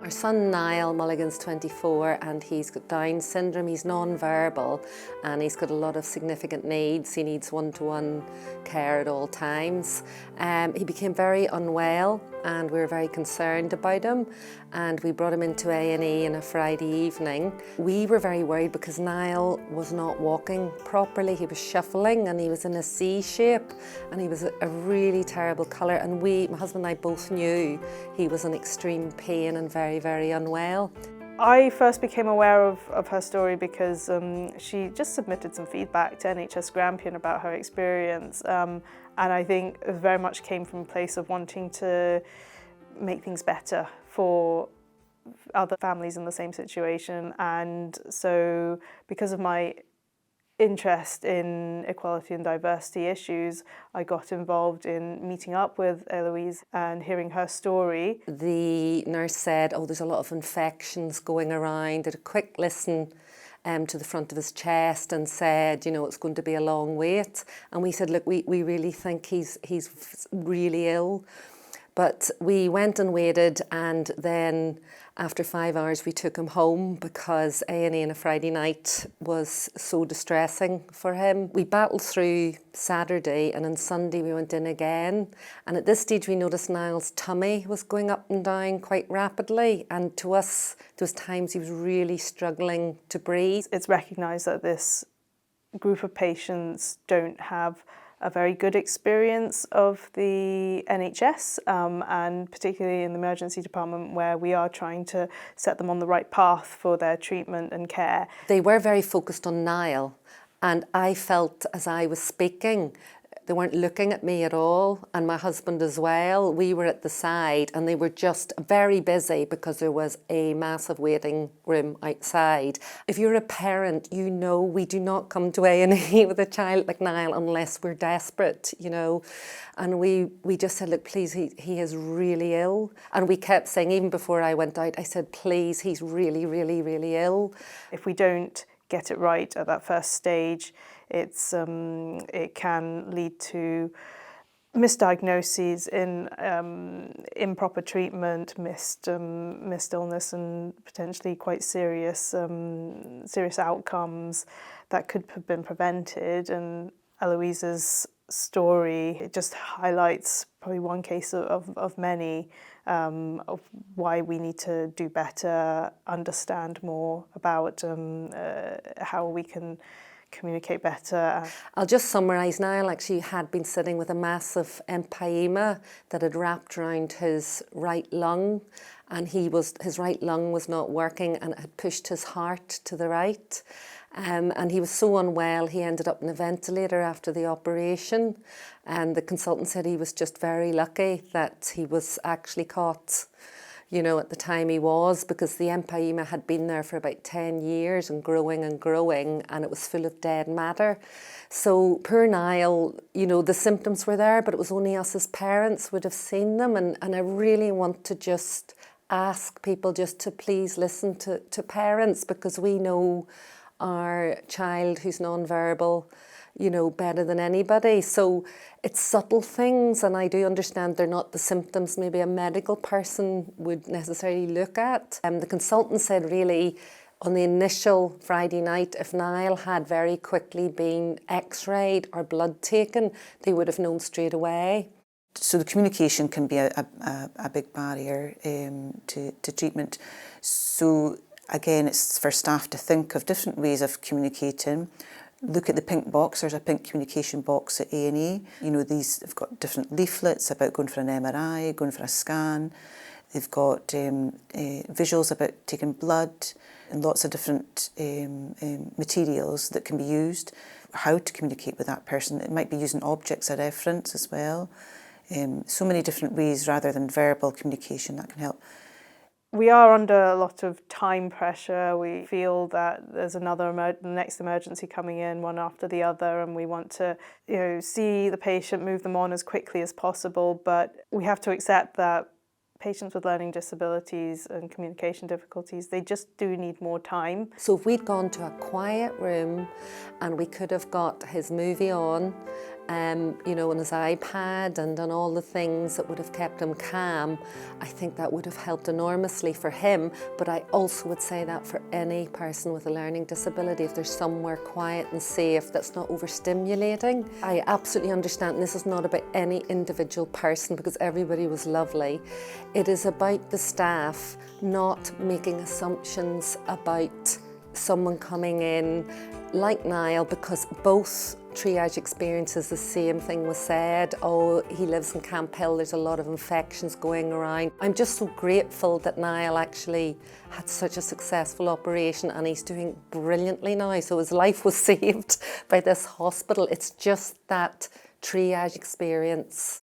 Our son Niall Mulligan's 24 and he's got Down syndrome, he's non-verbal and he's got a lot of significant needs. He needs one-to-one care at all times. He became very unwell and we were very concerned about him, and we brought him into A&E on a Friday evening. We were very worried because Niall was not walking properly. He was shuffling and he was in a C shape and he was a really terrible colour, and my husband and I both knew he was in extreme pain and very, very unwell. I first became aware of her story because she just submitted some feedback to NHS Grampian about her experience, and I think it very much came from a place of wanting to make things better for other families in the same situation. And so because of my interest in equality and diversity issues, I got involved in meeting up with Eloise and hearing her story. The nurse said, oh, there's a lot of infections going around. Did a quick listen to the front of his chest and said, you know, it's going to be a long wait. And we said, look, we really think he's really ill. But we went and waited, and then after 5 hours we took him home because A&E on a Friday night was so distressing for him. We battled through Saturday, and on Sunday we went in again. And at this stage we noticed Niall's tummy was going up and down quite rapidly, and to us there was times he was really struggling to breathe. It's recognised that this group of patients don't have a very good experience of the NHS, and particularly in the emergency department, where we are trying to set them on the right path for their treatment and care. They were very focused on Niall, and I felt as I was speaking, they weren't looking at me at all, and my husband as well. We were at the side and they were just very busy because there was a massive waiting room outside. If you're a parent, you know we do not come to A&E with a child like Niall unless we're desperate, you know. And we just said, look, please, he is really ill. And we kept saying, even before I went out, I said, please, he's really, really, really ill. If we don't get it right at that first stage, it can lead to misdiagnoses, improper treatment, missed illness, and potentially quite serious outcomes that could have been prevented. And Eloise's story, it just highlights probably one case of many, of why we need to do better, understand more about how we can communicate better. I'll just summarise. Niall actually had been sitting with a massive empyema that had wrapped around his right lung, and his right lung was not working and it had pushed his heart to the right. And he was so unwell, he ended up in a ventilator after the operation. And the consultant said he was just very lucky that he was actually caught, you know, at the time he was, because the empyema had been there for about 10 years and growing, and it was full of dead matter. So poor Niall, you know, the symptoms were there, but it was only us as parents would have seen them. And I really want to just ask people just to please listen to parents, because we know our child who's non-verbal, you know, better than anybody. So it's subtle things, and I do understand they're not the symptoms maybe a medical person would necessarily look at. The consultant said really on the initial Friday night, if Niall had very quickly been x-rayed or blood taken, they would have known straight away. So the communication can be a big barrier to treatment. So again, it's for staff to think of different ways of communicating. Look at the pink box. There's a pink communication box at A&E. You know, these have got different leaflets about going for an MRI, going for a scan. They've got visuals about taking blood and lots of different materials that can be used. How to communicate with that person. It might be using objects as reference as well. So many different ways rather than verbal communication that can help. We are under a lot of time pressure. We feel that there's the next emergency coming in, one after the other, and we want to, you know, see the patient, move them on as quickly as possible. But we have to accept that patients with learning disabilities and communication difficulties, they just do need more time. So if we'd gone to a quiet room and we could have got his movie on you know, on his iPad and on all the things that would have kept him calm, I think that would have helped enormously for him. But I also would say that for any person with a learning disability, if there's somewhere quiet and safe that's not overstimulating. I absolutely understand, and this is not about any individual person because everybody was lovely. It is about the staff not making assumptions about someone coming in like Niall, because both triage experiences, the same thing was said. Oh, he lives in Camp Hill, there's a lot of infections going around. I'm just so grateful that Niall actually had such a successful operation and he's doing brilliantly now. So his life was saved by this hospital. It's just that triage experience.